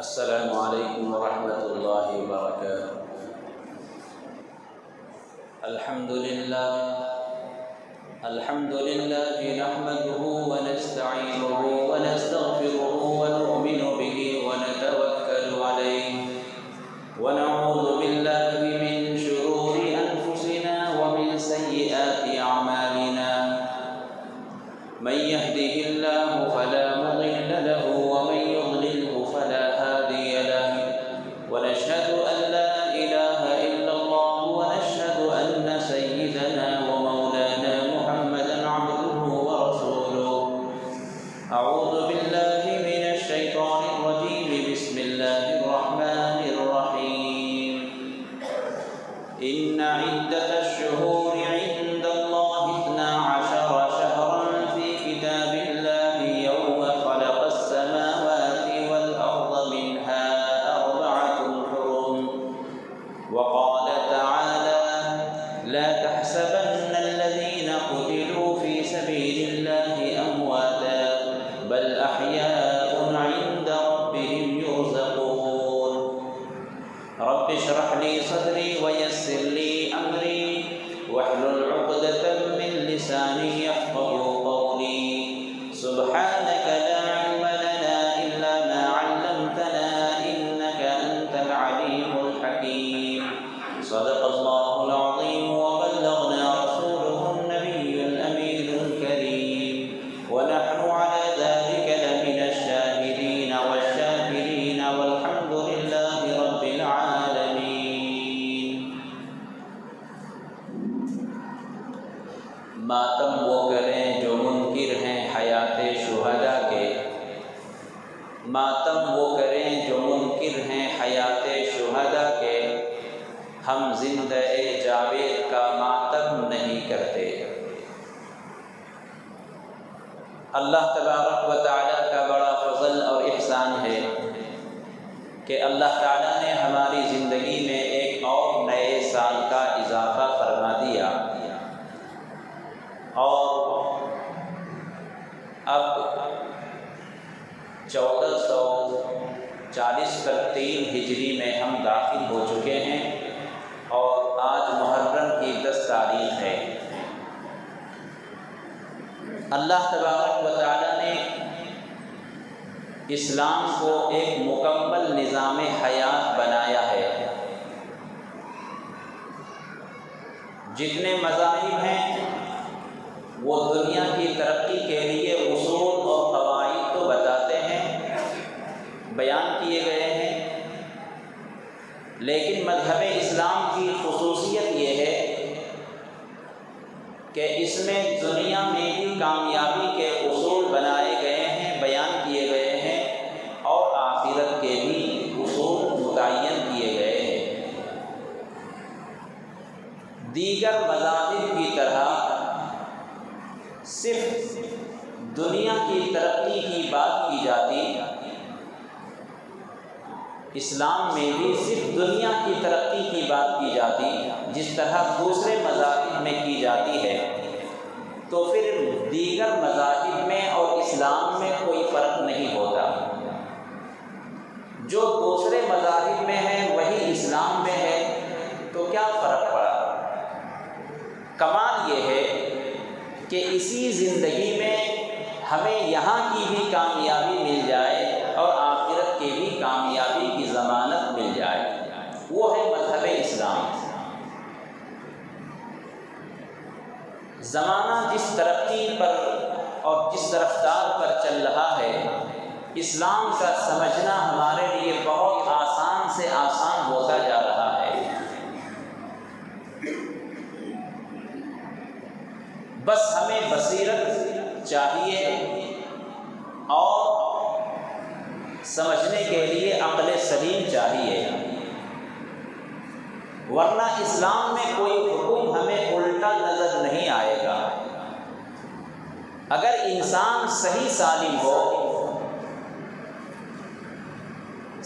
السلام علیکم ورحمۃ اللہ وبرکاتہ۔ الحمد للہ نحمده ونستعینه ونستغفره ونؤمن به ونتوکل علیہ ونعوذ باللہ من شرور انفسنا ومن سیئات اعمالنا من يهده الله فلا مضل له ومن يضلله فلا هادي له ونشهد أن لا إله إلا الله ونشهد أن سيدنا ومولانا محمدا عبده ورسوله أعوذ بالله من الشيطان الرجيم بسم الله الرحمن الرحيم إن عدة الشهور عند الله 12 شهرا في كتاب الله يوم خلق السماوات والأرض منها 4 حرم وقال تعالى لا تحسبن الذين قتلوا في سبيل الله أمواتا بل أحياء عند ربهم يرزقون رب اشرح لي صدري ويسر لي أمري واحلل عقدة من لساني يفقهوا قولي سبحانك لا علم لنا إلا ما علمتنا إنك أنت العليم الحكيم صدق الله العظيم وبلغنا رسوله النبي الأمين الكريم ونحن على ذلك لمن الشاهدين والشاكرين والحمد لله رب العالمين۔ ماتم وہ کریں جو منکر ہیں حیات شہداء کے، ماتم وہ کریں جو منکر ہیں حیات شہداء کے، ہم زندہ جاوید کا ماتم نہیں کرتے۔ اللہ تبارک و تعالیٰ کا بڑا فضل اور احسان ہے کہ اللہ تعالیٰ نے ہماری زندگی میں ایک اور نئے سال کا اضافہ فرما دیا، اور اب 1443 ہجری میں ہم داخل ہو چکے ہیں، اور آج محرم کی 10 تاریخ ہے۔ اللہ تبارک و تعالیٰ نے اسلام کو ایک مکمل نظام حیات بنایا ہے۔ جتنے مذاہب ہیں وہ دنیا کی ترقی کے لیے اصول اور قواعد تو بتاتے ہیں، بیان کیے گئے ہیں، لیکن مذہب اسلام کی خصوصیت یہ ہے کہ اس میں دنیا میں بھی کامیابی کے اصول بنائے گئے ہیں، بیان کیے گئے ہیں، اور آخرت کے بھی اصول متعین کیے گئے ہیں۔ دیگر مذاہب کی طرح صرف دنیا کی ترقی کی بات کی جاتی، اسلام میں بھی صرف دنیا کی ترقی کی بات کی جاتی جس طرح دوسرے مذاہب میں کی جاتی ہے، تو پھر دیگر مذاہب میں اور اسلام میں کوئی فرق نہیں ہوتا۔ جو دوسرے مذاہب میں ہے وہی اسلام میں ہے، تو کیا فرق پڑا؟ کمال یہ ہے کہ اسی زندگی میں ہمیں یہاں کی بھی کامیابی مل جائے اور آخرت کی بھی کامیابی کی ضمانت مل جائے، وہ ہے مذہب اسلام۔ زمانہ جس ترقی پر اور جس رفتار پر چل رہا ہے، اسلام کا سمجھنا ہمارے لیے بہت آسان سے آسان ہوتا جا رہا ہے۔ بس ہمیں بصیرت چاہیے اور سمجھنے کے لیے عقل سلیم چاہیے، ورنہ اسلام میں کوئی حکم ہمیں الٹا نظر نہیں آئے گا۔ اگر انسان صحیح سالم ہو،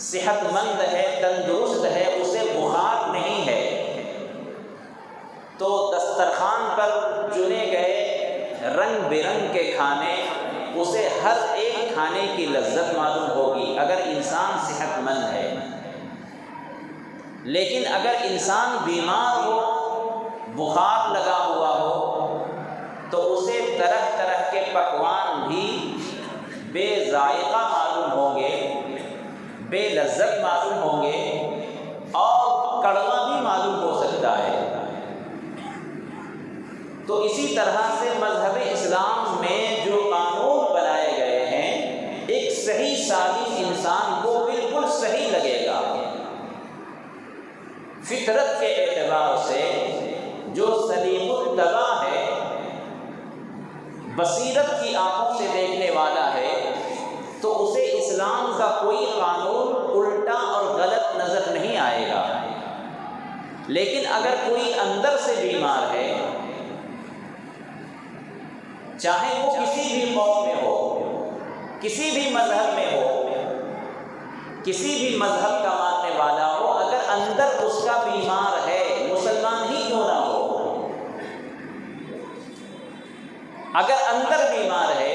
صحت مند ہے، تندرست ہے، اسے بخار نہیں ہے، تو دسترخوان پر چنے گئے رنگ برنگ کے کھانے اسے ہر ایک کھانے کی لذت معلوم ہوگی اگر انسان صحت مند ہے، لیکن اگر انسان بیمار ہو، بخار لگا ہوا ہو، تو اسے طرح طرح کے پکوان بھی بے ذائقہ معلوم ہوں گے، بے لذت معلوم ہوں گے اور کڑوا بھی معلوم ہو سکتا ہے۔ تو اسی طرح سے مذہب اسلام میں جو قانون بنائے گئے ہیں، ایک صحیح سالم انسان کو بالکل صحیح لگے گا۔ فطرت کے اعتبار سے جو سلیم الطبع ہے، بصیرت کی آنکھوں سے دیکھنے والا ہے، تو اسے اسلام کا کوئی قانون الٹا اور غلط نظر نہیں آئے گا۔ لیکن اگر کوئی اندر سے بیمار ہے، چاہے وہ کسی بھی قوم میں ہو، کسی بھی مذہب میں ہو، کسی بھی مذہب کا ماننے والا ہو، اگر اندر اس کا بیمار ہے، مسلمان ہی کیوں نہ ہو، اگر اندر بیمار ہے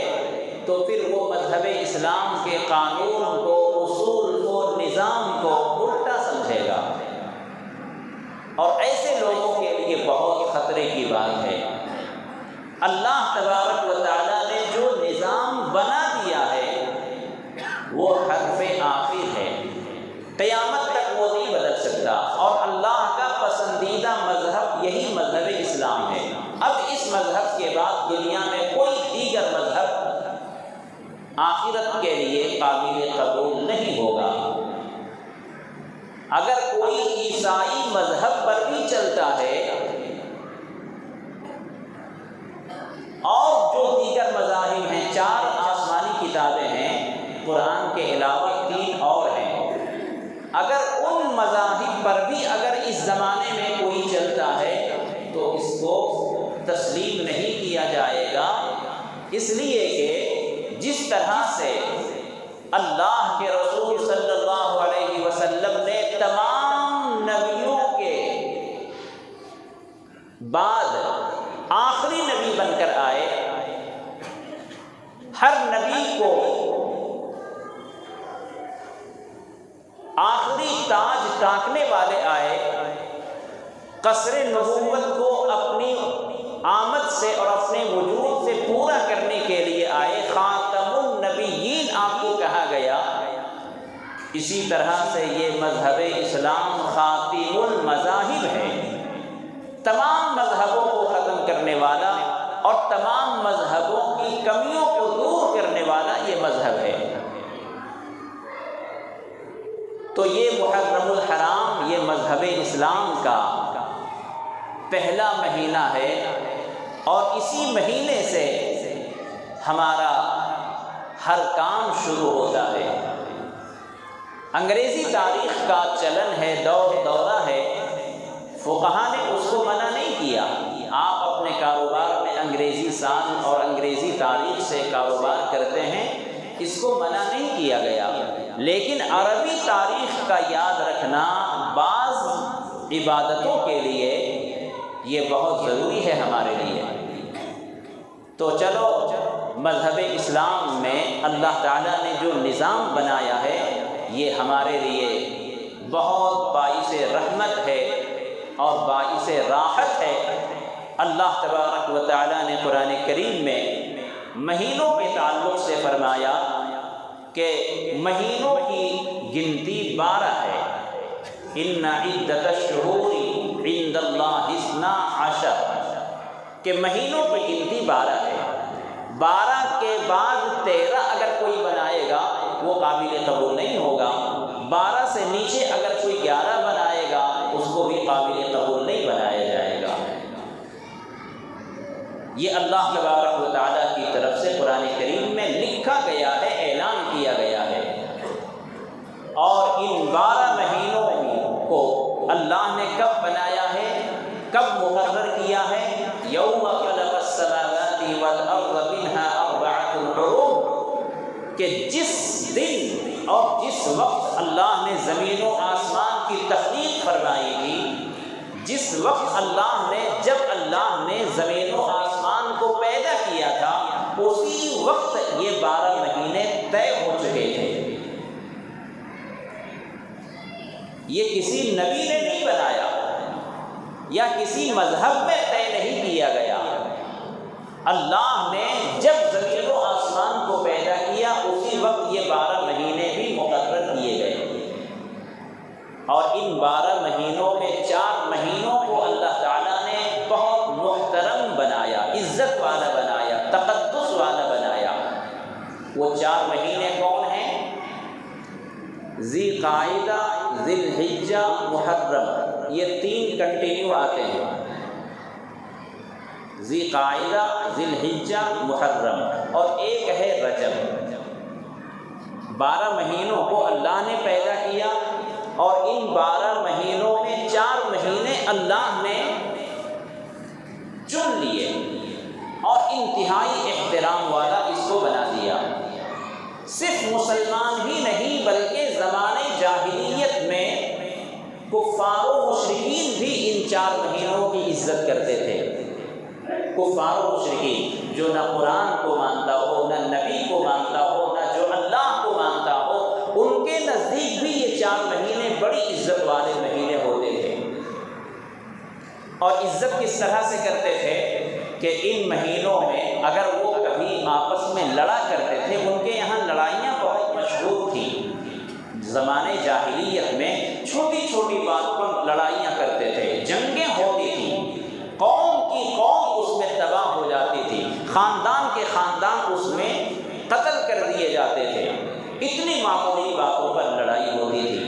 تو پھر وہ مذہب اسلام کے قانون کو، اصول کو، نظام کو الٹا سمجھے گا، اور ایسے لوگوں کے لیے بہت خطرے کی بات ہے۔ اللہ تبارک و تعالیٰ نے جو نظام بنا دیا ہے وہ حرف آخر ہے، قیامت تک وہ نہیں بدل سکتا، اور اللہ کا پسندیدہ مذہب یہی مذہب اسلام ہے۔ اب اس مذہب کے بعد دنیا میں کوئی دیگر مذہب آخرت کے لیے قابل قبول نہیں ہوگا۔ اگر کوئی عیسائی مذہب پر بھی چلتا ہے اور جو دیگر مذاہب ہیں، 4 آسمانی کتابیں ہیں، قرآن کے علاوہ 3 اور ہیں، اگر ان مذاہب پر بھی اگر اس زمانے میں کوئی چلتا ہے تو اس کو تسلیم نہیں کیا جائے گا، اس لیے کہ جس طرح سے اللہ کے رسول صلی اللہ علیہ وسلم نے تمام نبیوں کے بعد آخری نبی بن کر آئے، ہر نبی کو آخری تاج ٹانکنے والے آئے، قصر نبوت کو اپنی آمد سے اور اپنے وجود سے پورا کرنے کے لیے آئے، خاتم النبیین آپ کو کہا گیا۔ اسی طرح سے یہ مذہب اسلام خاتم المذاہب ہے، تمام مذہبوں کو ختم کرنے والا اور تمام مذہبوں کی کمیوں کو دور کرنے والا یہ مذہب ہے۔ تو یہ محرم الحرام یہ مذہب اسلام کا پہلا مہینہ ہے، اور اسی مہینے سے ہمارا ہر کام شروع ہوتا ہے۔ انگریزی تاریخ کا چلن ہے، دورہ ہے، فقہا نے اس کو منع نہیں کیا۔ آپ اپنے کاروبار میں انگریزی سال اور انگریزی تاریخ سے کاروبار کرتے ہیں، اس کو منع نہیں کیا گیا، لیکن عربی تاریخ کا یاد رکھنا بعض عبادتوں کے لیے یہ بہت ضروری ہے ہمارے لیے۔ تو چلو، مذہب اسلام میں اللہ تعالیٰ نے جو نظام بنایا ہے یہ ہمارے لیے بہت باعث رحمت ہے اور باعث راحت ہے۔ اللہ تبارک و تعالیٰ نے قرآن کریم میں مہینوں کے تعلق سے فرمایا کہ مہینوں کی گنتی 12 ہے۔ ان عدۃ الشہور عند اللہ 12 کہ مہینوں کی گنتی 12 ہے۔ 12 کے بعد 13 اگر کوئی بنائے گا وہ قابل قبول نہیں ہوگا، 12 سے نیچے اگر کوئی 11 بنائے گا اس کو بھی قابل قبول نہیں بنایا جائے گا۔ یہ اللہ تبارک و تعالیٰ کی طرف سے قرآن کریم میں لکھا گیا ہے، اعلان کیا گیا ہے۔ اور ان 12 مہینوں کو اللہ نے کب بنایا ہے، کب مقرر کیا ہے؟ یوم خلق السماوات والارض منها 4 حرم، کہ جس دن اور جس وقت اللہ نے زمین و آسمان کی تخلیق فرمائی تھی، جس وقت جب اللہ نے زمین و آسمان کو پیدا کیا تھا اسی وقت یہ 12 مہینے طے ہو چکے تھے۔ یہ کسی نبی نے نہیں بنایا یا کسی مذہب میں طے نہیں کیا گیا۔ اللہ نے جب زمین و آسمان کو پیدا کیا اسی وقت یہ 12 مہینے بھی مقرر کیے گئے، اور ان 12 مہینوں میں 4 مہینوں کو اللہ تعالیٰ نے بہت محترم بنایا، عزت والا بنایا، تقدس والا بنایا۔ وہ 4 مہینے کون ہیں؟ ذی قعدہ، ذی الحجہ، محرم، یہ 3 کنٹینیو آتے ہیں، ذی قعدہ، ذی الحجہ، محرم، اور ایک ہے رجب۔ 12 مہینوں کو اللہ نے پیدا کیا، اور ان 12 مہینوں میں 4 مہینے اللہ نے چن لیے اور انتہائی احترام والا اس کو بنا دیا۔ صرف مسلمان ہی نہیں بلکہ زمانے جاہلیت میں کفار و مشرکین بھی ان 4 مہینوں کی عزت کرتے تھے۔ کفار و مشرکین جو نہ قرآن کو مانتا ہو، نہ نبی کو مانتا ہو، نہ جو اللہ کو مانتا ہو، ان کے نزدیک بھی یہ 4 مہینے بڑی عزت والے مہینے ہوتے تھے۔ اور عزت کس طرح سے کرتے تھے کہ ان مہینوں میں اگر وہ کبھی آپس میں لڑا کرتے تھے، ان کے یہاں لڑائیاں بہت مشہور تھیں۔ زمانے جاہلیت میں چھوٹی چھوٹی باتوں پر لڑائیاں کرتے تھے، جنگیں ہوتی تھیں، قوم کی قوم اس میں تباہ ہو جاتی تھی، خاندان کے خاندان اس میں قتل کر دیے جاتے تھے، اتنی معمولی باتوں پر لڑائی ہوتی تھی۔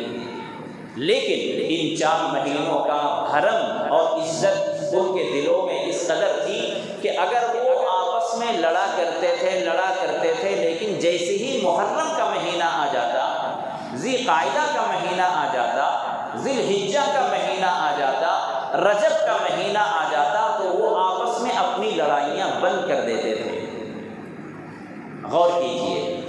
لیکن ان 4 مہینوں کا حرم اور عزت ان کے دلوں میں اس قدر تھی کہ اگر وہ آپس میں لڑا کرتے تھے لیکن جیسے ہی محرم کا مہینہ آ جاتا، ذی قعدہ کا مہینہ آ جاتا، ذی الحجہ کا مہینہ آ جاتا، رجب کا مہینہ آ جاتا، تو وہ آپس میں اپنی لڑائیاں بند کر دیتے تھے۔ غور کیجئے،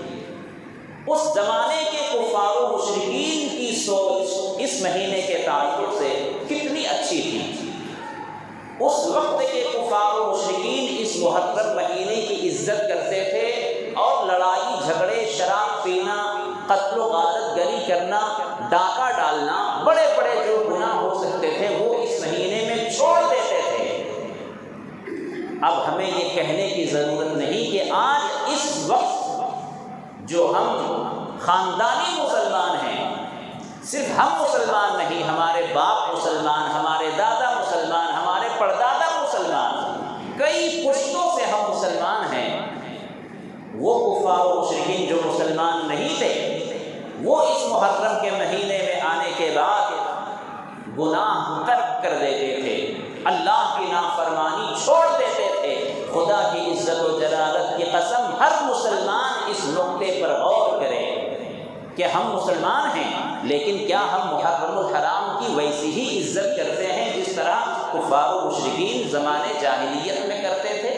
اس زمانے کے کفار و مشرکین کی سوچ اس مہینے کے تعلق سے کتنی اچھی تھی۔ اس وقت کے کفار و مشرکین اس محرم مہینے کی عزت کرتے تھے، اور لڑائی جھگڑے، شراب پینا، قتل و غارت گری کرنا، ڈاکہ ڈالنا، بڑے بڑے جو گناہ ہو سکتے تھے وہ اس مہینے میں چھوڑ دیتے تھے۔ اب ہمیں یہ کہنے کی ضرورت نہیں کہ آج اس وقت جو ہم خاندانی مسلمان ہیں، صرف ہم مسلمان نہیں، ہمارے باپ مسلمان، ہمارے دادا مسلمان، ہمارے پردادا مسلمان، کئی پشتوں سے ہم مسلمان ہیں۔ وہ کفار و مشرکین جو مسلمان نہیں تھے، وہ اس محرم کے مہینے میں آنے کے بعد گناہ ترک کر دیتے تھے، اللہ کی نافرمانی چھوڑ دیتے تھے۔ خدا کی عزت و جلالت کی قسم، ہر مسلمان اس نقطے پر غور کرے کہ ہم مسلمان ہیں، لیکن کیا ہم محرم الحرام کی ویسی ہی عزت کرتے ہیں جس طرح کفار و مشرکین زمانے جاہلیت میں کرتے تھے؟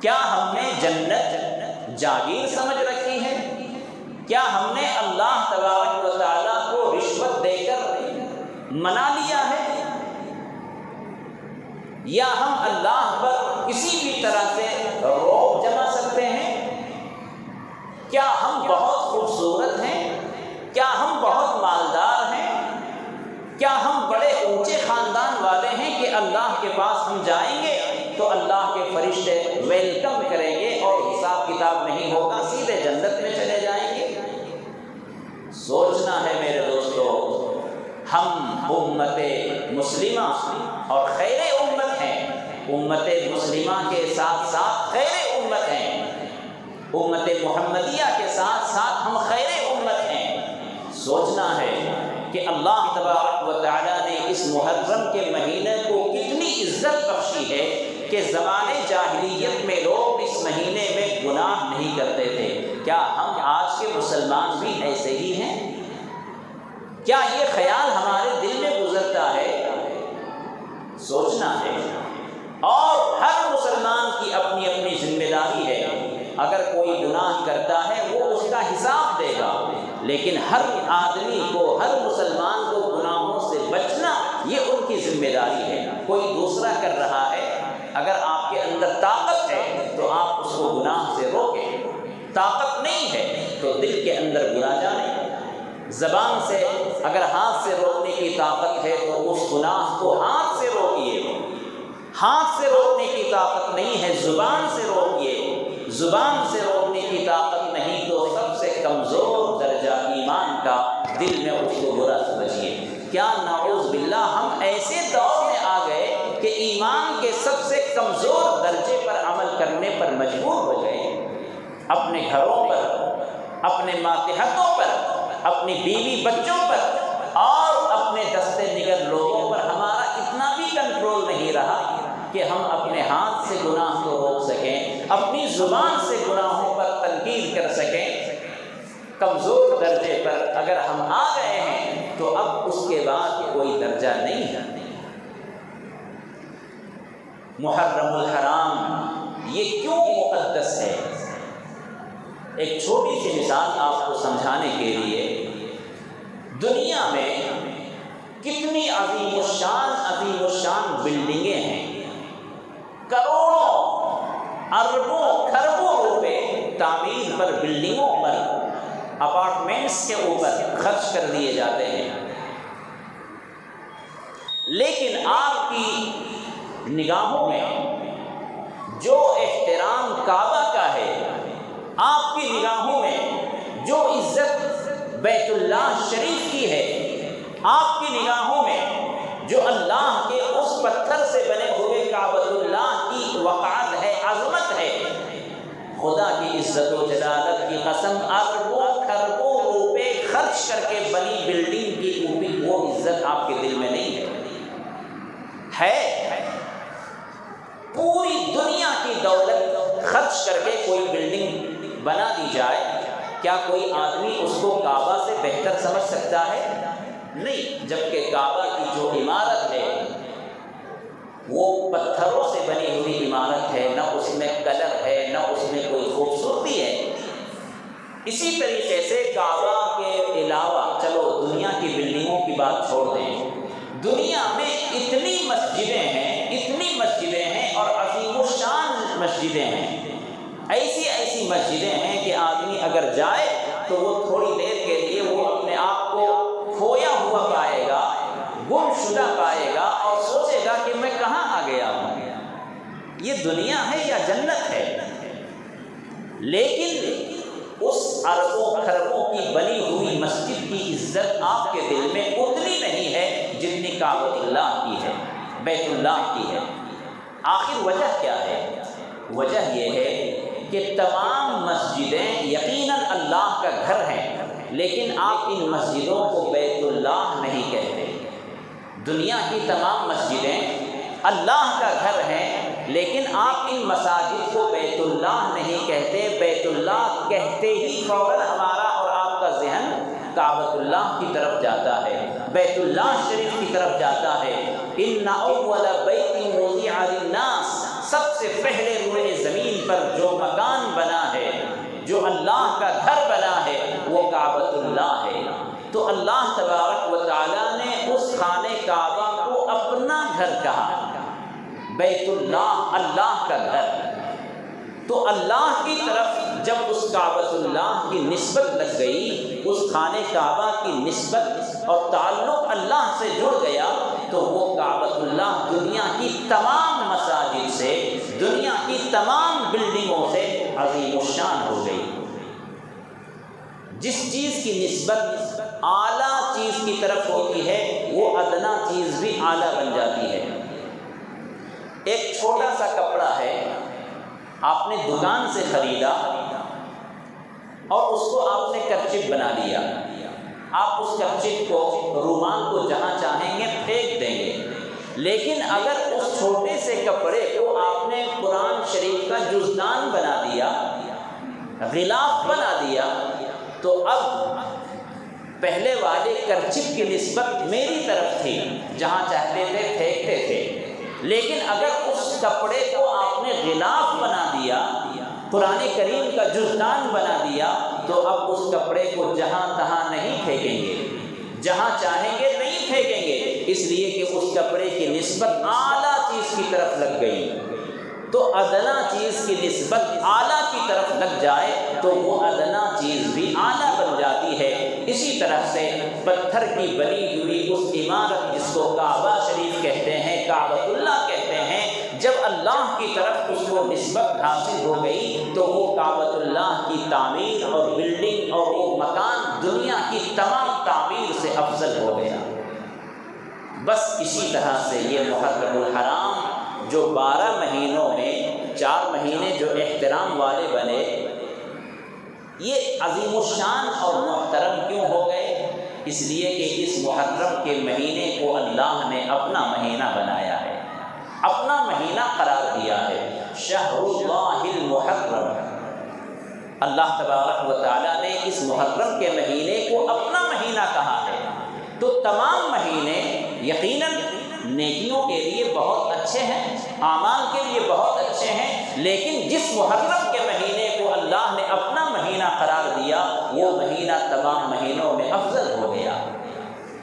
کیا ہم نے جنت جاگیر سمجھ رکھی ہے؟ کیا ہم نے اللہ تبارک و تعالیٰ کو رشوت دے کر منا لیا ہے؟ یا ہم اللہ پر کسی بھی طرح سے روب جما سکتے ہیں؟ کیا ہم بہت خوبصورت ہیں؟ کیا ہم بہت مالدار ہیں؟ کیا ہم بڑے اونچے خاندان والے ہیں کہ اللہ کے پاس ہم جائیں گے تو اللہ کے فرشتے ویلکم کریں گے اور حساب کتاب نہیں ہوگا، سیدھے جنت میں چلے جائیں گے؟ سوچنا ہے میرے دوستو، ہم امت مسلمہ اور خیر امت ہیں، امت مسلمہ کے ساتھ ساتھ خیر امت ہیں، امت محمدیہ کے ساتھ ساتھ ہم خیر امت ہیں۔ سوچنا ہے کہ اللہ تبارک و تعالیٰ نے اس محرم کے مہینے کو کتنی عزت بخشی ہے کہ زمانے جاہلیت میں لوگ اس مہینے میں گناہ نہیں کرتے تھے۔ کیا ہم آج کے مسلمان بھی ایسے ہی ہیں؟ کیا یہ خیال ہمارے دل میں گزرتا ہے؟ سوچنا ہے، اور ہر مسلمان کی اپنی اپنی ذمہ داری ہے۔ اگر کوئی گناہ کرتا ہے وہ اس کا حساب دے گا، لیکن ہر آدمی کو، ہر مسلمان کو گناہوں سے بچنا یہ ان کی ذمہ داری ہے۔ کوئی دوسرا کر رہا ہے اگر آپ کے اندر طاقت ہے تو آپ اس کو گناہ سے روکیں، طاقت نہیں ہے تو دل کے اندر گناہ جانے، زبان سے اگر ہاتھ سے روکنے کی طاقت ہے تو اس گناہ کو ہاتھ سے روکیے، ہاتھ سے روکنے کی طاقت نہیں ہے زبان سے روکیے، زبان سے روکنے کی طاقت نہیں تو سب سے کمزور درجہ ایمان کا دل میں اس کو برا سمجھیے۔ کیا نعوذ باللہ ہم ایسے دور میں آ گئے کہ ایمان کے سب سے کمزور درجے پر عمل کرنے پر مجبور ہو گئے، اپنے گھروں پر، اپنے ماتحتوں پر، اپنی بیوی بچوں پر اور اپنے دستے نگر لوگوں پر ہمارا اتنا بھی کنٹرول نہیں رہا کہ ہم اپنے ہاتھ سے گناہ کو روک سکیں، اپنی زبان سے گناہوں پر تنقید کر سکیں۔ کمزور درجے پر اگر ہم آ گئے ہیں تو اب اس کے بعد کوئی درجہ نہیں ہے۔ محرم الحرام یہ کیوں مقدس ہے؟ ایک چھوٹی سی مثال آپ کو سمجھانے کے لیے، دنیا میں کتنی عظیم الشان بلڈنگیں ہیں، کروڑوں اربوں کھربوں روپے تعمیر پر، بلڈنگوں پر، اپارٹمنٹس کے اوپر خرچ کر دیے جاتے ہیں، لیکن آپ کی نگاہوں میں جو احترام کعبہ کا ہے، آپ کی نگاہوں میں جو عزت بیت اللہ شریف کی ہے، آپ کی نگاہوں میں جو اللہ کے اس پتھر سے بنے ہوئے کعبۃ اللہ کی وقار ہے، عظمت ہے، خدا کی عزت و جلالت کی قسم اربوں کھربوں روپے خرچ کر کے بنی بلڈنگ کی اوپر وہ عزت آپ کے دل میں نہیں ہے۔ پوری دنیا کی دولت خرچ کر کے کوئی بلڈنگ بنا دی جائے، کیا کوئی آدمی اس کو کعبہ سے بہتر سمجھ سکتا ہے؟ نہیں، جبکہ کعبہ کی جو عمارت ہے وہ پتھروں سے بنی ہوئی عمارت ہے، نہ اس میں کلر ہے، نہ اس میں کوئی خوبصورتی ہے۔ اسی طریقے سے کعبہ کے علاوہ چلو دنیا کی بلڈنگوں کی بات چھوڑ دیں، دنیا میں اتنی مسجدیں ہیں اور عظیم الشان مسجدیں ہیں، ایسی مسجدیں ہیں کہ آدمی اگر جائے تو وہ تھوڑی دیر کے لیے وہ اپنے آپ کو کھویا ہوا پائے گا، گم شدہ پائے گا اور سوچے گا کہ میں کہاں آ گیا ہوں، یہ دنیا ہے یا جنت ہے؟ لیکن اس اربوں کھربوں کی بنی ہوئی مسجد کی عزت آپ کے دل میں اتنی نہیں ہے جتنی کعبۃ اللہ کی ہے، بیت اللہ کی ہے۔ آخر وجہ کیا ہے؟ وجہ یہ ہے کہ تمام مسجدیں یقیناً اللہ کا گھر ہیں، لیکن آپ ان مسجدوں کو بیت اللہ نہیں کہتے۔ دنیا کی تمام مسجدیں اللہ کا گھر ہیں، لیکن آپ ان مساجد کو بیت اللہ نہیں کہتے۔ بیت اللہ کہتے ہی فوراً ہمارا اور آپ کا ذہن کعبۃ اللہ کی طرف جاتا ہے، بیت اللہ شریف کی طرف جاتا ہے۔ ان اول بیت وضع للناس، سب سے پہلے روئے زمین پر جو مکان بنا ہے، جو اللہ کا گھر بنا ہے، وہ کعبۃ اللہ ہے۔ تو اللہ تبارک و تعالیٰ نے اس خانہ کعبہ کو اپنا گھر کہا، بیت اللہ اللہ کا گھر۔ تو اللہ کی طرف جب اس کعبۃ اللہ کی نسبت لگ گئی، اس خانہ کعبہ کی نسبت اور تعلق اللہ سے جڑ گیا، تو وہ کعبۃ اللہ دنیا کی تمام مساجد سے، دنیا کی تمام بلڈنگوں سے عظیم الشان ہو گئی۔ جس چیز کی نسبت اعلیٰ چیز کی طرف ہوتی ہے وہ ادنا چیز بھی اعلیٰ بن جاتی ہے۔ ایک چھوٹا سا کپڑا ہے، آپ نے دکان سے خریدا اور اس کو آپ نے کرچیف بنا لیا، آپ اس کرچیف کو، رومال کو جہاں چاہیں گے پھینک دیں گے، لیکن اگر اس چھوٹے سے کپڑے کو آپ نے قرآن شریف کا جزدان بنا دیا، غلاف بنا دیا، تو اب پہلے والے کرچیف کی نسبت میری طرف تھی، جہاں چاہتے تھے پھینکتے تھے، لیکن اگر اس کپڑے کو آپ نے غلاف بنا دیا، قرآن کریم کا جزدان بنا دیا، تو اب اس کپڑے کو جہاں تہاں نہیں پھینکیں گے، جہاں چاہیں گے نہیں پھینکیں گے، اس لیے کہ اس کپڑے کی نسبت اعلیٰ چیز کی طرف لگ گئی۔ تو ادنا چیز کی نسبت اعلیٰ کی طرف لگ جائے تو وہ ادنا چیز بھی اعلیٰ بن جاتی ہے۔ اسی طرح سے پتھر کی بنی ہوئی اس عمارت جس کو کعبہ شریف کہتے ہیں، کعبۃ اللہ کہتے ہیں، جب اللہ کی طرف اس کو نسبت حاصل ہو گئی تو وہ کعبۃ اللہ کی تعمیر اور بلڈنگ اور وہ مکان دنیا کی تمام تعمیر سے افضل ہو گیا۔ بس اسی طرح سے یہ محرم الحرام جو 12 مہینوں میں 4 مہینے جو احترام والے بنے، یہ عظیم الشان اور محترم کیوں ہو گئے؟ اس لیے کہ اس محرم کے مہینے کو اللہ نے اپنا مہینہ بنایا ہے، اپنا مہینہ قرار دیا ہے۔ شہر اللہ المحرم، اللہ تبارک و تعالیٰ نے اس محرم کے مہینے کو اپنا مہینہ کہا ہے۔ تو تمام مہینے یقیناً نیکیوں کے لیے بہت اچھے ہیں، اعمال کے لیے بہت اچھے ہیں، لیکن جس محرم کے مہینے کو اللہ نے اپنا مہینہ قرار دیا وہ مہینہ تمام مہینوں میں افضل ہو گیا۔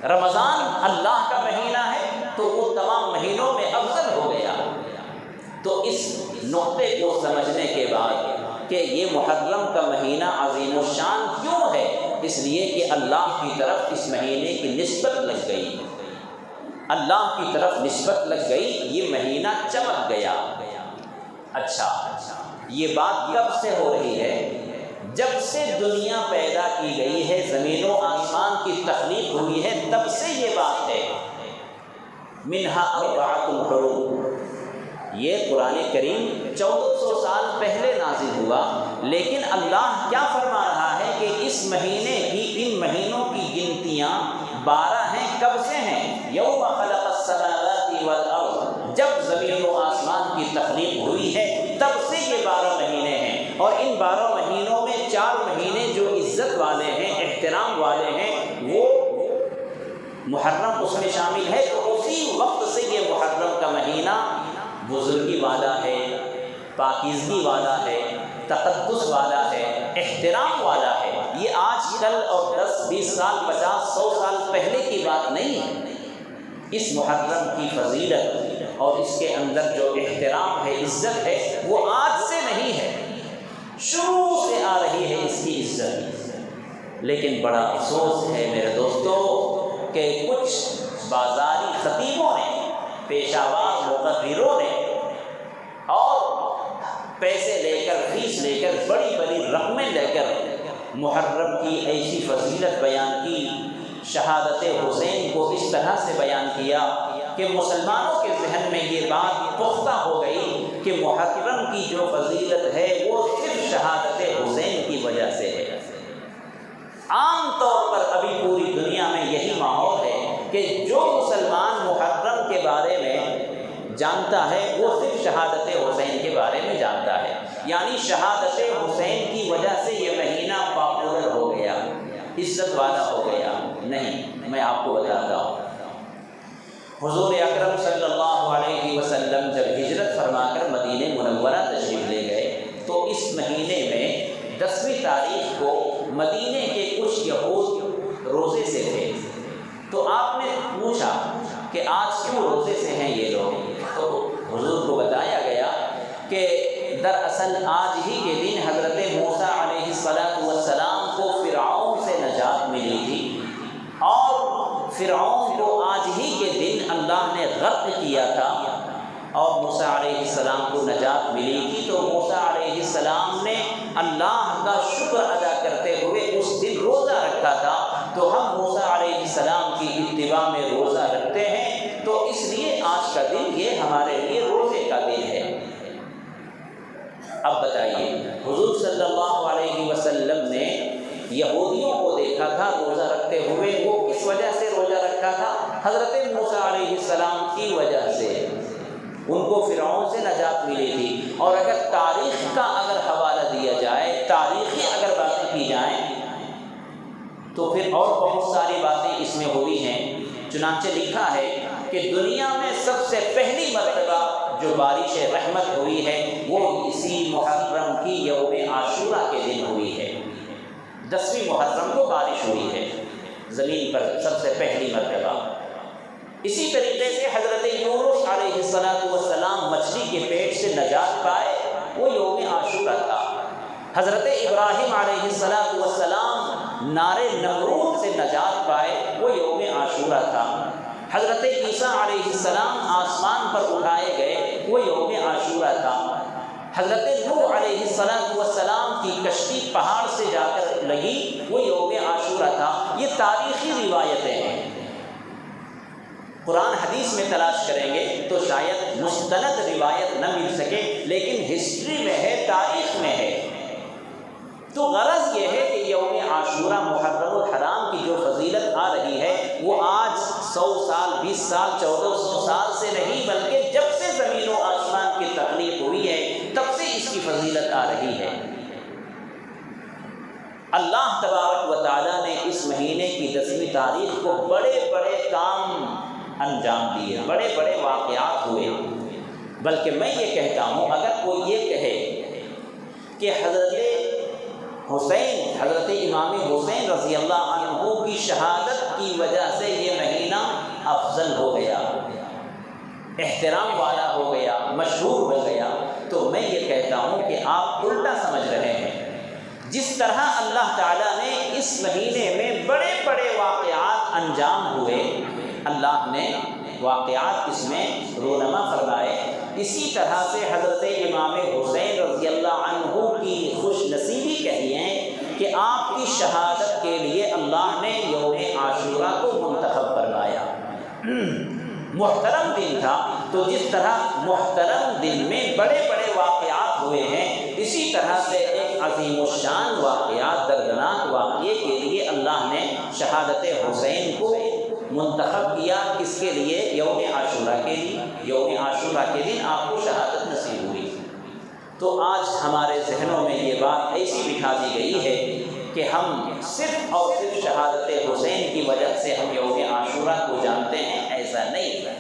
رمضان اللہ کا مہینہ ہے تو وہ تمام مہینوں میں افضل ہو گیا۔ تو اس نقطے کو سمجھنے کے بعد کہ یہ محرم کا مہینہ عظیم الشان کیوں ہے، اس لیے کہ اللہ کی طرف اس مہینے کی نسبت لگ گئی، اللہ کی طرف نسبت لگ گئی، یہ مہینہ چمک گیا۔ اچھا، یہ بات کب سے ہو رہی ہے؟ جب سے دنیا پیدا کی گئی ہے، زمین و آسمان کی تخلیق ہوئی ہے، تب سے یہ بات ہے۔ منہا اربعۃ حرم، یہ قرآن کریم 1400 سال پہلے نازل ہوا، لیکن اللہ کیا فرما رہا ہے کہ اس مہینے کی، ان مہینوں کی گنتیاں 12 ہیں۔ کب سے ہیں؟ یوم خلق السماوات والارض، جب زمین و آسمان کی تخلیق ہوئی ہے تب سے یہ 12 مہینے ہیں، اور ان 12 مہینوں میں 4 مہینے جو عزت والے ہیں، احترام والے ہیں، وہ محرم اس میں شامل ہے۔ تو اسی وقت سے یہ محرم کا مہینہ بزرگی والا ہے، پاکیزگی والا ہے، تقدس والا ہے، احترام والا ہے۔ یہ آج کل اور 10 20 سال 50 100 سال پہلے کی بات نہیں ہے۔ اس محرم کی فضیلت اور اس کے اندر جو احترام ہے، عزت ہے، وہ آج سے نہیں ہے، شروع سے آ رہی ہے اس کی عزت۔ لیکن بڑا افسوس ہے میرے دوستو کہ کچھ بازاری خطیبوں نے، پیشہ ور مقرروں نے، اور پیسے لے کر، فیس لے کر، بڑی بڑی رقمیں لے کر محرم کی ایسی فضیلت بیان کی، شہادت حسین کو اس طرح سے بیان کیا کہ مسلمانوں کے ذہن میں یہ بات پختہ ہو گئی کہ محرم کی جو فضیلت ہے وہ صرف شہادت حسین کی وجہ سے ہے۔ عام طور پر ابھی پوری دنیا میں یہی ماحول ہے کہ جو مسلمان محرم کے بارے میں جانتا ہے وہ صرف شہادت حسین کے بارے میں جانتا ہے، یعنی شہادت حسین کی وجہ سے یہ مہینہ پاپولر ہو گیا، عزت والا ہو گیا۔ نہیں، میں آپ کو بتاتا ہوں، حضور اکرم صلی اللہ علیہ وسلم جب ہجرت فرما کر مدینہ منورہ تشریف لے گئے تو اس مہینے میں 10ویں تاریخ کو مدینے کے کچھ یہود روزے سے تھے۔ تو آپ نے پوچھا کہ آج کیوں روزے سے ہیں یہ لوگ؟ تو حضور کو بتایا گیا کہ دراصل آج ہی کے دن حضرت موسیٰ علیہ السلام کو فرعون سے نجات ملی تھی، اور فرعون کو آج ہی کے دن اللہ نے غرق کیا تھا، اور موسیٰ علیہ السلام کو نجات ملی تھی۔ تو موسیٰ علیہ السلام نے اللہ کا شکر ادا کرتے ہوئے اس دن روزہ رکھا تھا، تو ہم موسیٰ علیہ السلام کی اتباع میں روزہ رکھتے ہیں، تو اس لیے آج کا دن یہ ہمارے لیے روزے کا دن ہے۔ اب بتائیے، حضور صلی اللہ علیہ وسلم نے یہودیوں کو دیکھا تھا روزہ رکھتے ہوئے، وہ کس وجہ سے روزہ رکھا تھا؟ حضرت موسیٰ علیہ السلام کی وجہ سے، ان کو فرعون سے نجات ملی تھی۔ اور اگر تاریخ کا اگر حوالہ دیا جائے، تاریخی اگر باتیں کی جائیں تو پھر اور بہت ساری باتیں اس میں ہوئی ہیں۔ چنانچہ لکھا ہے کہ دنیا میں سب سے پہلی مرتبہ جو بارش رحمت ہوئی ہے وہ اسی محرم کی یوم عاشورہ کے دن ہوئی ہے۔ 10ویں محرم کو بارش ہوئی ہے زمین پر سب سے پہلی مرتبہ۔ اسی طریقے سے حضرت یونس علیہ السلام مچھلی کے پیٹ سے نجات پائے، وہ یوم عاشورہ تھا۔ حضرت ابراہیم علیہ السلام نار نمرود سے نجات پائے، وہ یوم عاشورہ تھا۔ حضرت عیسیٰ علیہ السلام آسمان پر اٹھائے گئے، وہ یوم عاشورہ تھا۔ حضرت نوح علیہ السلام کی کشتی پہاڑ سے جا کر لگی، وہ یوم عاشورہ تھا۔ یہ تاریخی روایتیں ہیں، قرآن حدیث میں تلاش کریں گے تو شاید مستند روایت نہ مل سکے، لیکن ہسٹری میں ہے، تاریخ میں ہے۔ تو غرض یہ ہے کہ یوم عاشورہ محرم الحرام کی جو فضیلت آ رہی ہے وہ آج 100 سال 20 سال 1400 سال سے نہیں، بلکہ جب سے زمین و آسمان کی تخلیق ہوئی ہے تب سے اس کی فضیلت آ رہی ہے۔ اللہ تبارک و تعالیٰ نے اس مہینے کی 10ویں تاریخ کو بڑے بڑے کام انجام دیے، بڑے بڑے واقعات ہوئے۔ بلکہ میں یہ کہتا ہوں، اگر کوئی یہ کہے کہ حضرت امام حسین رضی اللہ عنہ کی شہادت کی وجہ سے یہ مہینہ افضل ہو گیا، احترام والا ہو گیا، مشہور ہو گیا، تو میں یہ کہتا ہوں کہ آپ الٹا سمجھ رہے ہیں۔ جس طرح اللہ تعالیٰ نے اس مہینے میں بڑے بڑے واقعات انجام ہوئے، اللہ نے واقعات اس میں رونما فرمائے، اسی طرح سے حضرت امام حسین رضی اللہ عنہ کی خوش نصیبی کہیے کہ آپ کی شہادت کے لیے اللہ نے یوم عاشورہ کو منتخب فرمایا۔ محترم دن تھا، تو جس طرح محترم دن میں بڑے بڑے واقعات ہوئے ہیں، اسی طرح سے ایک عظیم الشان واقعات، دردناک واقعے کے لیے اللہ نے شہادت حسین کو منتخب کیا۔ کس کے لیے؟ یوم عاشورہ کے لیے۔ یوم عاشورہ کے دن آپ کو شہادت نصیب ہوئی۔ تو آج ہمارے ذہنوں میں یہ بات ایسی بٹھا دی گئی ہے کہ ہم صرف اور صرف شہادت حسین کی وجہ سے ہم یوم عاشورہ کو جانتے ہیں، ایسا نہیں ہے۔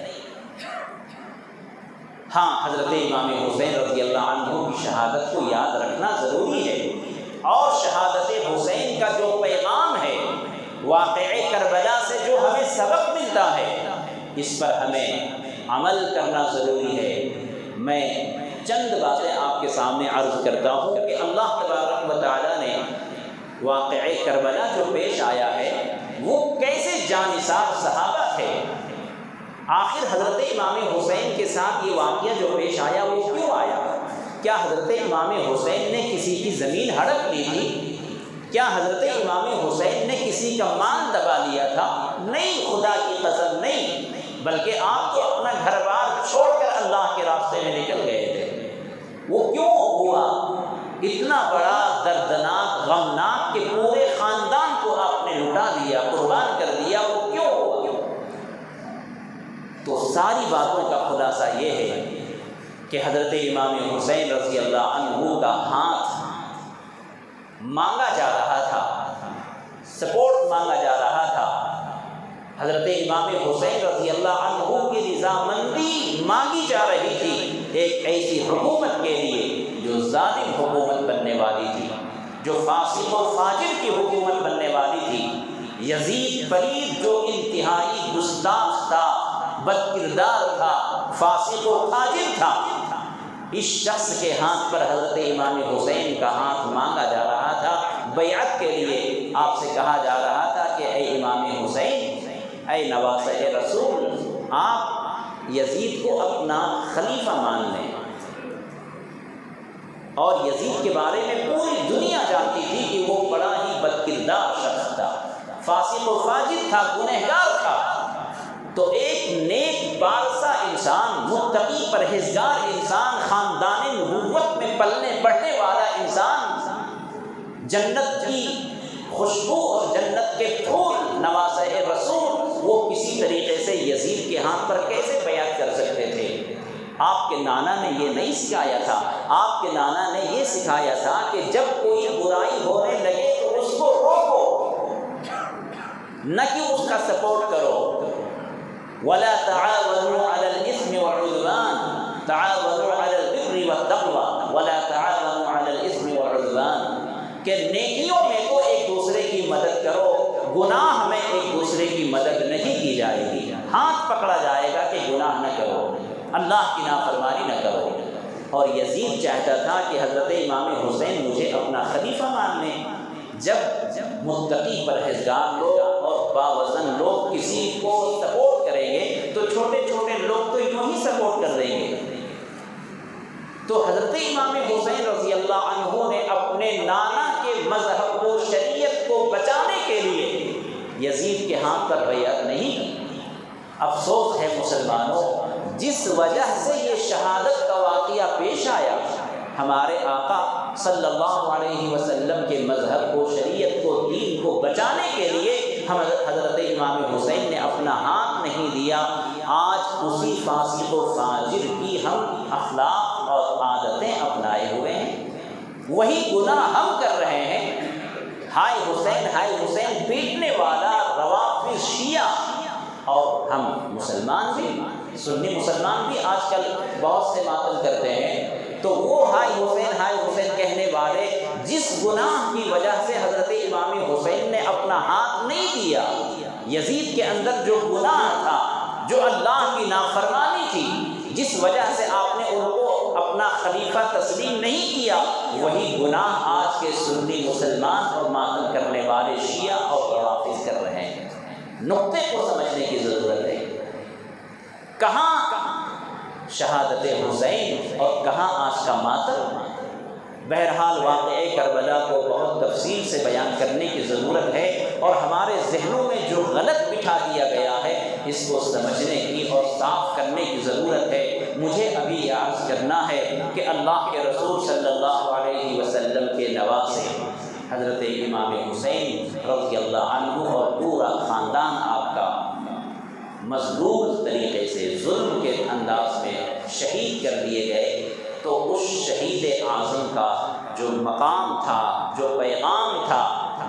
ہاں، حضرت امام حسین رضی اللہ عنہ کی شہادت کو یاد رکھنا ضروری ہے، اور شہادت حسین کا جو پیغام ہے، واقعہ کربلا سے جو ہمیں سبق ملتا ہے، اس پر ہمیں عمل کرنا ضروری ہے۔ میں چند باتیں آپ کے سامنے عرض کرتا ہوں کہ اللہ تبارک و تعالیٰ نے واقعہ کربلا جو پیش آیا ہے وہ کیسے جانثار صحابہ تھے، آخر حضرت امام حسین کے ساتھ یہ واقعہ جو پیش آیا وہ کیوں آیا؟ کیا حضرت امام حسین نے کسی کی زمین ہڑپ لی تھی؟ کیا حضرت امام حسین نے کسی کا مال دبا لیا تھا؟ نہیں، خدا کی قسم نہیں، بلکہ آپ تو اپنا گھر بار چھوڑ کر اللہ کے راستے میں نکل گئے تھے۔ وہ کیوں ہوا؟ اتنا بڑا دردناک غمناک کہ پورے خاندان کو آپ نے لٹا دیا، قربان کر دیا، وہ کیوں ہوا؟ تو ساری باتوں کا خلاصہ یہ ہے کہ حضرت امام حسین رضی اللہ عنہ کا ہاتھ مانگا جا رہا تھا، سپورٹ مانگا جا رہا تھا۔ حضرت امام حسین رضی اللہ عنہ کی رضامندی مانگی جا رہی تھی ایک ایسی حکومت کے لیے جو ظالم حکومت بننے والی تھی، جو فاسق و فاجر کی حکومت بننے والی تھی۔ یزید پلید جو انتہائی گستاخ تھا، بد کردار تھا، فاسق و فاجر تھا، اس شخص کے ہاتھ پر حضرت امام حسین کا ہاتھ مانگا جا رہا تھا۔ بیعت کے لیے آپ سے کہا جا رہا تھا کہ اے امام حسین، اے نواسہ رسول، آپ یزید کو اپنا خلیفہ مان لیں۔ اور یزید کے بارے میں پوری دنیا جانتی تھی کہ وہ بڑا ہی بد کردار شخص تھا، فاسق و فاجر تھا، گنہگار تھا۔ تو ایک نیک بارسا انسان، متقی پرہیزگار انسان، خاندان نبوت میں پلنے بڑھنے والا انسان، جنت کی خوشبو اور جنت کے پھول نواسہ رسول، وہ کسی طریقے سے یزید کے ہاتھ پر کیسے بیعت کر سکتے تھے؟ آپ کے نانا نے یہ نہیں سکھایا تھا، آپ کے نانا نے یہ سکھایا تھا کہ جب کوئی برائی ہونے لگے تو اس کو روکو، نہ کہ اس کا سپورٹ کرو۔ وَلَا تَعَاوَنُوا عَلَى الْإِثْمِ وَالْعُدْوَانِ تَعَاوَنُوا عَلَى الْبِرِّ وَالتَّقْوَىٰ وَلَا تَعَاوَنُوا عَلَى الْإِثْمِ وَالْعُدْوَانِ، کہ نیکیوں میں تو ایک دوسرے کی مدد کرو، گناہ میں ایک دوسرے کی مدد نہیں کی جائے گی، ہاتھ پکڑا جائے گا کہ گناہ نہ کرو، اللہ کی نافرمانی نہ کرو۔ اور یزید چاہتا تھا کہ حضرت امام حسین مجھے اپنا خلیفہ مان لیں۔ جب متقی پرہیزگار لوگ اور باوزن لوگ کسی کو سپورٹ کریں گے تو چھوٹے چھوٹے لوگ تو یوں ہی سپورٹ کر دیں گے۔ تو حضرت امام حسین رضی اللہ عنہ نے اپنے نانا کے مذہب کو، شریعت کو بچانے کے لیے یزید کے ہاتھ پر بیعت نہیں کی۔ افسوس ہے مسلمانوں، جس وجہ سے یہ شہادت کا واقعہ پیش آیا، ہمارے آقا صلی اللہ علیہ وسلم کے مذہب کو، شریعت کو، دین کو بچانے کے لیے حضرت امام حسین نے اپنا ہاتھ نہیں دیا۔ آج اسی فاسق و فاجر کی ہم اخلاق اور عادتیں اپنائے ہوئے ہیں، وہی گناہ ہم کر رہے ہیں۔ ہائے حسین پیٹنے والا روافض شیعہ، اور ہم مسلمان بھی، سنی مسلمان بھی آج کل بہت سے ماتم کرتے ہیں۔ تو وہ ہائے حسین کہنے والے جس گناہ کی وجہ سے حضرت امام حسین نے اپنا ہاتھ نہیں دیا، یزید کے اندر جو گناہ تھا، جو اللہ کی نافرمانی تھی، جس وجہ سے آپ نے ان کو اپنا خلیفہ تسلیم نہیں کیا، وہی گناہ آج کے سنی مسلمان اور ماتم کرنے والے شیعہ اور روافض کر رہے ہیں۔ نقطے کو سمجھنے کی ضرورت ہے، کہاں شہادت حسین اور کہاں آج کا ماتم۔ بہرحال واقعہ کربلا کو بہت تفصیل سے بیان کرنے کی ضرورت ہے، اور ہمارے ذہنوں میں جو غلط بٹھا دیا گیا ہے اس کو سمجھنے کی اور صاف کرنے کی ضرورت ہے۔ مجھے ابھی یہ عرض کرنا ہے کہ اللہ کے رسول صلی اللہ علیہ وسلم کے نواسے حضرت امام حسین رضی اللہ عنہ اور پورا خاندان آپ کا مظلوم طریقے سے، ظلم کے انداز میں شہید کر دیے گئے، تو اس شہید اعظم کا جو مقام تھا، جو پیغام تھا،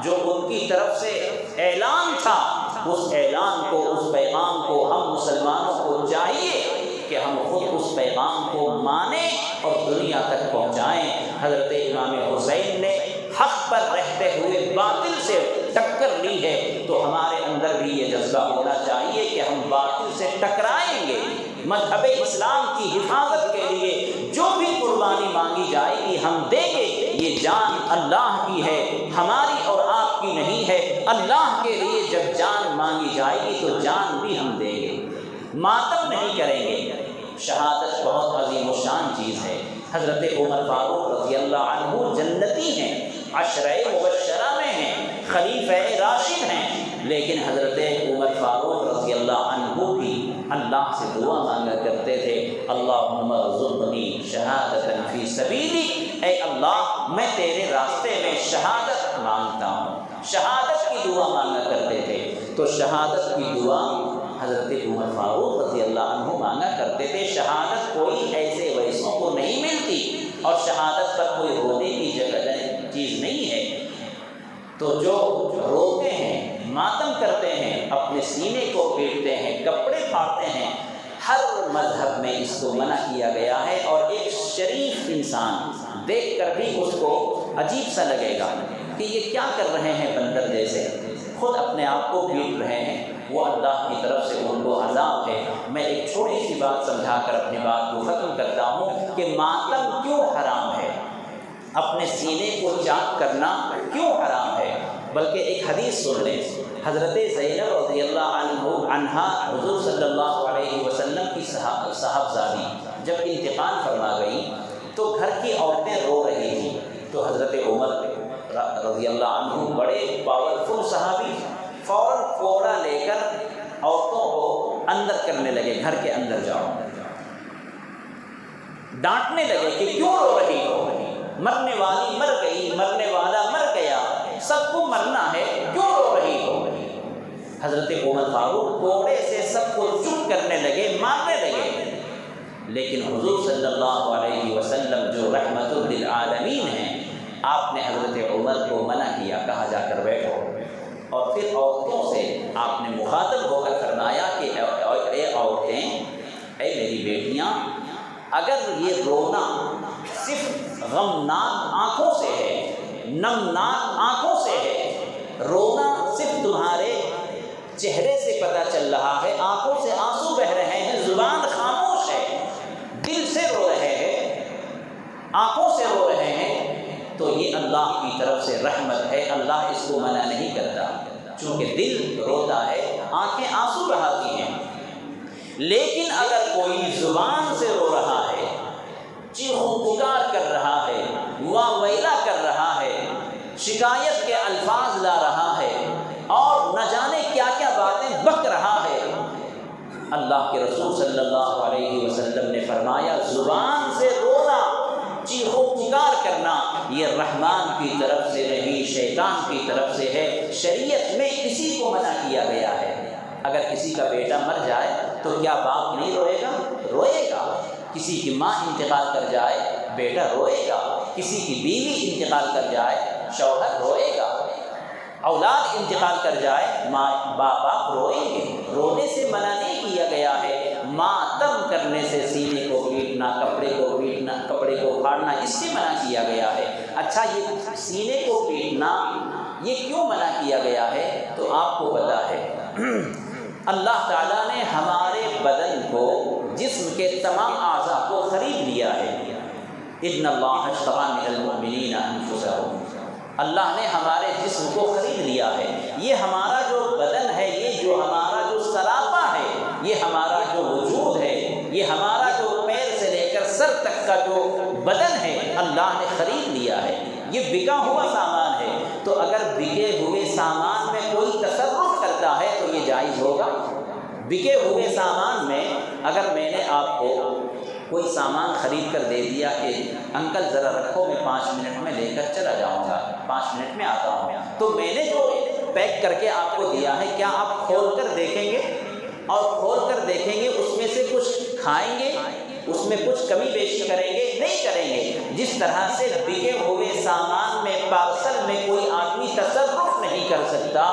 جو ان کی طرف سے اعلان تھا، اس اعلان کو، اس پیغام کو ہم مسلمانوں کو چاہیے کہ ہم خود اس پیغام کو مانیں اور دنیا تک پہنچائیں۔ حضرت امام حسین نے حق پر رہتے ہوئے باطل سے ٹکر لی ہے، تو ہمارے اندر بھی یہ جذبہ ہونا چاہیے کہ ہم باطل سے ٹکرائیں گے، مذہب اسلام کی حفاظت کے لیے جو بھی قربانی مانگی جائے گی ہم دیں گے۔ یہ جان اللہ کی ہے، ہماری اور آپ کی نہیں ہے۔ اللہ کے لیے جب جان مانگی جائے گی تو جان بھی ہم دیں گے، ماتم نہیں کریں گے۔ شہادت بہت عظیم و شان چیز ہے۔ حضرت عمر فاروق رضی اللہ عنہ جنتی ہیں، عشرہ مبشرہ میں ہیں، خلیفہ راشد ہیں، لیکن حضرت عمر فاروق رضی اللہ عنہ بھی اللہ سے دعا مانگا کرتے تھے، اللہم ارزقنی شہادۃ فی سبیلک، اے اللہ میں تیرے راستے میں شہادت مانگتا ہوں، شہادت کی دعا مانگا کرتے تھے۔ تو شہادت کی دعا حضرت عمر فاروق رضی اللہ عنہ مانگا کرتے تھے۔ شہادت کوئی ایسے ویسوں کو نہیں ملتی، اور شہادت پر کوئی رونے کی جگہ چیز نہیں ہے۔ تو جو روتے ہیں، ماتم کرتے ہیں، اپنے سینے کو پیٹتے ہیں، کپڑے پھاڑتے ہیں، ہر مذہب میں اس کو منع کیا گیا ہے، اور ایک شریف انسان دیکھ کر بھی اس کو عجیب سا لگے گا کہ یہ کیا کر رہے ہیں، بندر جیسے خود اپنے آپ کو پیٹ رہے ہیں، وہ اللہ کی طرف سے ان کو عذاب ہے۔ میں ایک چھوٹی سی بات سمجھا کر اپنی بات کو ختم کرتا ہوں کہ ماتم کیوں حرام ہے، اپنے سینے کو چاک کرنا کیوں حرام ہے۔ بلکہ ایک حدیث سن لیں، حضرت زینب رضی اللہ عنہا حضور صلی اللہ علیہ وسلم کی صاحبزادی جب انتقال فرما گئی تو گھر کی عورتیں رو رہی تھیں، تو حضرت عمر رضی اللہ عنہ بڑے پاورفل صحابی فوراً کوڑا لے کر عورتوں کو اندر کرنے لگے، گھر کے اندر جاؤ، ڈانٹنے لگے کہ کیوں رو رہی ہو، مرنے والی مر گئی، مرنے والا مر گیا، سب کو مرنا ہے، کیوں رو رہی ہو۔ حضرت عمر فاروق کوڑے سے سب کو چپ کرنے لگے، مارنے لگے، لیکن حضور صلی اللہ علیہ وسلم جو رحمت للعالمین ہیں، آپ نے حضرت عمر کو منع کیا، کہا جا کر بیٹھو، اور پھر عورتوں سے آپ نے مخاطب ہو کر فرمایا کہ اے عورتیں، اے میری بیٹیاں، اگر یہ رونا صرف غمناک آنکھوں سے ہے، نمناک آنکھوں سے ہے، رونا صرف صرف تمہارے چہرے سے پتہ چل رہا ہے، آنکھوں سے آنسو بہ رہے ہیں، زبان خاموش ہے، دل سے رو رہے ہیں، آنکھوں سے رو رہے ہیں، تو یہ اللہ کی طرف سے رحمت ہے، اللہ اس کو منع نہیں کرتا، چونکہ دل روتا ہے، آنکھیں آنسو بہاتی ہیں۔ لیکن اگر کوئی زبان سے رو رہا ہے، چیخو پکار کر رہا ہے، واہ ویلا کر رہا ہے، شکایت کے الفاظ لا رہا ہے اور نہ جانے کیا کیا باتیں بک رہا ہے، اللہ کے رسول صلی اللہ علیہ وسلم نے فرمایا زبان سے رونا، چیخو پکار کرنا یہ رحمان کی طرف سے نہیں، شیطان کی طرف سے ہے۔ شریعت میں کسی کو منع کیا گیا ہے۔ اگر کسی کا بیٹا مر جائے تو کیا باپ نہیں روئے گا؟ روئے گا۔ کسی کی ماں انتقال کر جائے بیٹا روئے گا، کسی کی بیوی انتقال کر جائے شوہر روئے گا، اولاد انتقال کر جائے ماں باپ روئیں گے۔ رونے سے منع نہیں کیا گیا ہے، ماتم کرنے سے، سینے کو پیٹنا، کپڑے کو پھاڑنا، اس سے منع کیا گیا ہے۔ اچھا، یہ سینے کو پیٹنا یہ کیوں منع کیا گیا ہے؟ تو آپ کو پتہ ہے اللہ تعالیٰ نے ہمارے بدن کو، جسم کے تمام اعضاء کو خرید لیا ہے۔ اِنَّ اللَّهَ اشْتَرَىٰ مِنَ الْمُؤْمِنِينَ أَنفُسَهُمْ، اللہ نے ہمارے جسم کو خرید لیا ہے۔ یہ ہمارا جو بدن ہے، یہ جو ہمارا جو سراپا ہے، یہ ہمارا جو وجود ہے، یہ ہمارا جو پیر سے لے کر سر تک کا جو بدن ہے، اللہ نے خرید لیا ہے۔ یہ بکا ہوا سامان ہے، تو اگر بکے ہوئے سامان میں کوئی تصرف کرتا ہے تو یہ جائز ہوگا؟ بکے ہوئے سامان میں اگر میں نے آپ کو کوئی سامان خرید کر دے دیا کہ انکل ذرا رکھو، میں 5 منٹ میں لے کر چلا جاؤں گا، 5 منٹ میں آتا ہوں، تو میں نے جو پیک کر کے آپ کو دیا ہے، کیا آپ کھول کر دیکھیں گے؟ اور کھول کر دیکھیں گے اس میں سے کچھ کھائیں گے؟ اس میں کچھ کمی بیشی کریں گے؟ نہیں کریں گے۔ جس طرح سے بکے ہوئے سامان میں، پارسل میں کوئی آدمی تصرف نہیں کر سکتا،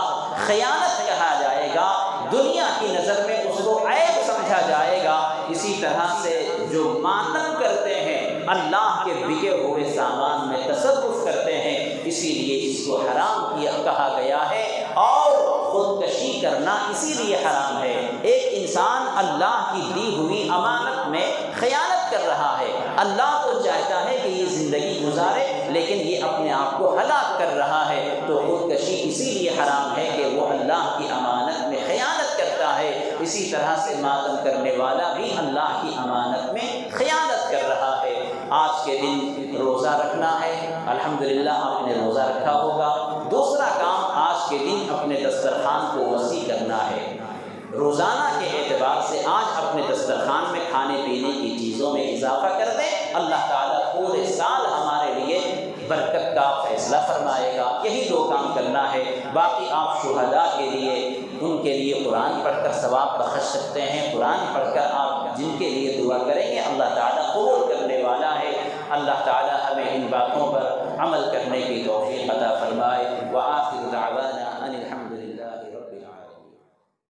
خیانت کہا جائے گا، دنیا کی نظر میں اس کو عیب سمجھا جائے گا، اسی طرح سے جو ماتم کرتے ہیں، اللہ کے بکے ہوئے سامان میں تصرف کرتے ہیں، اسی لیے اس کو حرام کہا گیا ہے، اور خودکشی کرنا اسی لیے حرام ہے۔ ایک انسان اللہ کی دی ہوئی امانت میں خیانت کر رہا ہے، اللہ تو چاہتا ہے کہ یہ زندگی گزارے، لیکن یہ اپنے آپ کو ہلاک کر رہا ہے، تو خودکشی اسی لیے حرام ہے کہ وہ اللہ کی امانت میں خیانت کرتا ہے۔ اسی طرح سے ماتم کرنے والا بھی اللہ کی امانت میں خیانت کر رہا ہے۔ آج کے دن روزہ رکھنا ہے، الحمدللہ آپ نے روزہ رکھا ہوگا۔ دوسرا کام، آج کے دن اپنے دسترخوان کو وسیع کرنا ہے۔ روزانہ کے اعتبار سے آج اپنے دسترخوان میں کھانے پینے کی چیزوں میں اضافہ کر دیں، اللہ تعالیٰ پورے سال ہمارے لیے برکت کا فیصلہ فرمائے گا۔ یہی 2 کام کرنا ہے۔ باقی آپ شہداء کے لیے، ان کے لیے قرآن پڑھ کر ثواب بخش سکتے ہیں، قرآن پڑھ کر آپ جن کے لیے دعا کریں گے اللہ تعالیٰ قبول کرنے والا ہے۔ اللہ تعالیٰ ہمیں ان باتوں پر عمل کرنے کی توفیق عطا فرمائے۔